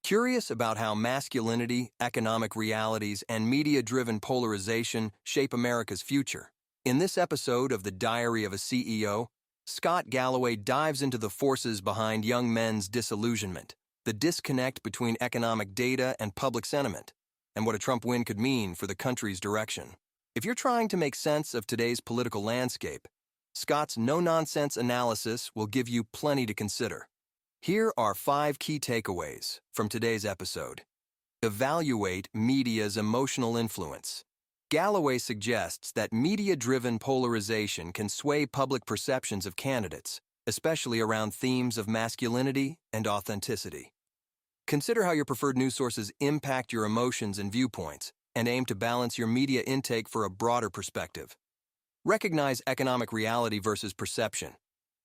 Curious about how masculinity, economic realities, and media-driven polarization shape America's future? In this episode of The Diary of a CEO, Scott Galloway dives into the forces behind young men's disillusionment, the disconnect between economic data and public sentiment, and what a Trump win could mean for the country's direction. If you're trying to make sense of today's political landscape, Scott's no-nonsense analysis will give you plenty to consider. Here are 5 key takeaways from today's episode. Evaluate media's emotional influence. Galloway suggests that media-driven polarization can sway public perceptions of candidates, especially around themes of masculinity and authenticity. Consider how your preferred news sources impact your emotions and viewpoints, and aim to balance your media intake for a broader perspective. Recognize economic reality versus perception.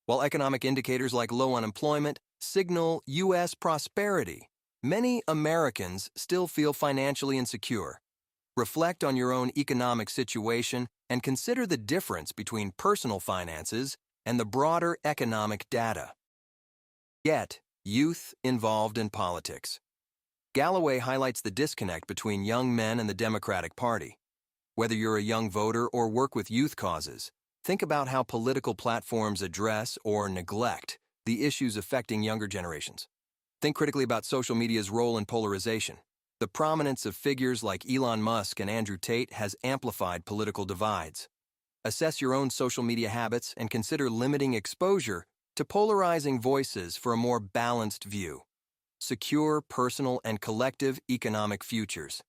While economic indicators like low unemployment signal U.S. prosperity, many Americans still feel financially insecure. Reflect on your own economic situation and consider the difference between personal finances and the broader economic data. Get youth involved in politics. Galloway highlights the disconnect between young men and the Democratic Party. Whether you're a young voter or work with youth causes, think about how political platforms address or neglect the issues affecting younger generations. Think critically about social media's role in polarization. The prominence of figures like Elon Musk and Andrew Tate has amplified political divides. Assess your own social media habits and consider limiting exposure to polarizing voices for a more balanced view. Secure personal and collective economic futures.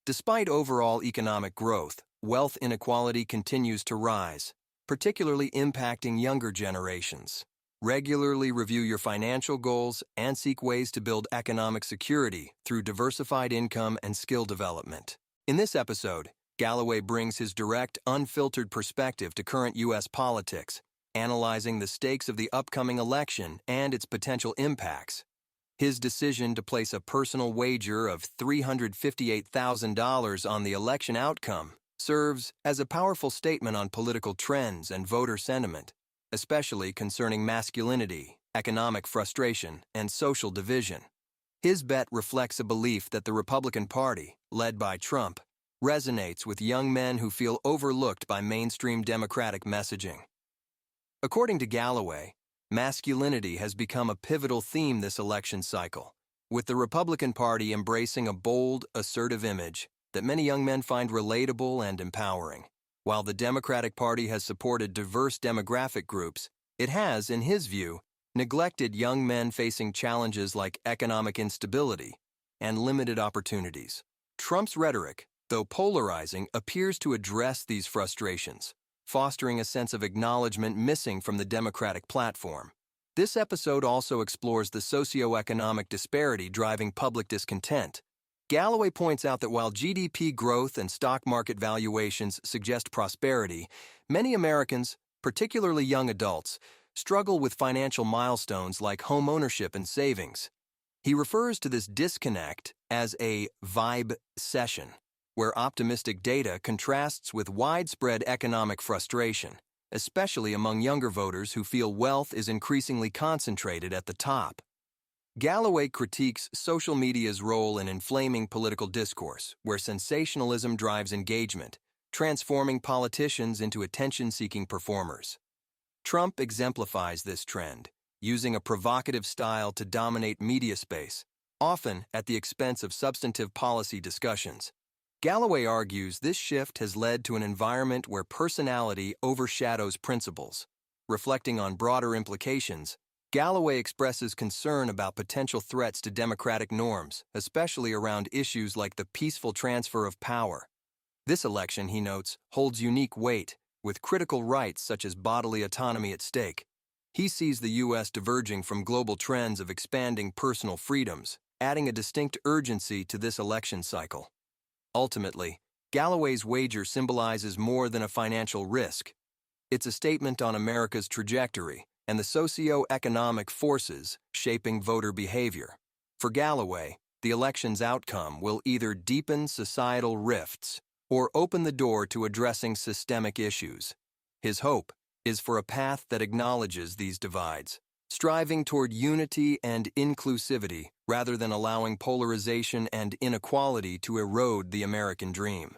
Despite overall economic growth, wealth inequality continues to rise, particularly impacting younger generations. Regularly review your financial goals and seek ways to build economic security through diversified income and skill development. In this episode, Galloway brings his direct, unfiltered perspective to current U.S. politics, analyzing the stakes of the upcoming election and its potential impacts. His decision to place a personal wager of $358,000 on the election outcome serves as a powerful statement on political trends and voter sentiment, especially concerning masculinity, economic frustration, and social division. His bet reflects a belief that the Republican Party, led by Trump, resonates with young men who feel overlooked by mainstream Democratic messaging. According to Galloway, masculinity has become a pivotal theme this election cycle, with the Republican Party embracing a bold, assertive image that many young men find relatable and empowering. While the Democratic Party has supported diverse demographic groups, it has, in his view, neglected young men facing challenges like economic instability and limited opportunities. Trump's rhetoric, though polarizing, appears to address these frustrations, fostering a sense of acknowledgement missing from the Democratic platform. This episode also explores the socioeconomic disparity driving public discontent. Galloway points out that while GDP growth and stock market valuations suggest prosperity, many Americans, particularly young adults, struggle with financial milestones like home ownership and savings. He refers to this disconnect as a vibe session, where optimistic data contrasts with widespread economic frustration, especially among younger voters who feel wealth is increasingly concentrated at the top. Galloway critiques social media's role in inflaming political discourse, where sensationalism drives engagement, transforming politicians into attention-seeking performers. Trump exemplifies this trend, using a provocative style to dominate media space, often at the expense of substantive policy discussions. Galloway argues this shift has led to an environment where personality overshadows principles. Reflecting on broader implications, Galloway expresses concern about potential threats to democratic norms, especially around issues like the peaceful transfer of power. This election, he notes, holds unique weight, with critical rights such as bodily autonomy at stake. He sees the U.S. diverging from global trends of expanding personal freedoms, adding a distinct urgency to this election cycle. Ultimately, Galloway's wager symbolizes more than a financial risk. It's a statement on America's trajectory and the socio-economic forces shaping voter behavior. For Galloway, the election's outcome will either deepen societal rifts or open the door to addressing systemic issues. His hope is for a path that acknowledges these divides, striving toward unity and inclusivity rather than allowing polarization and inequality to erode the American dream.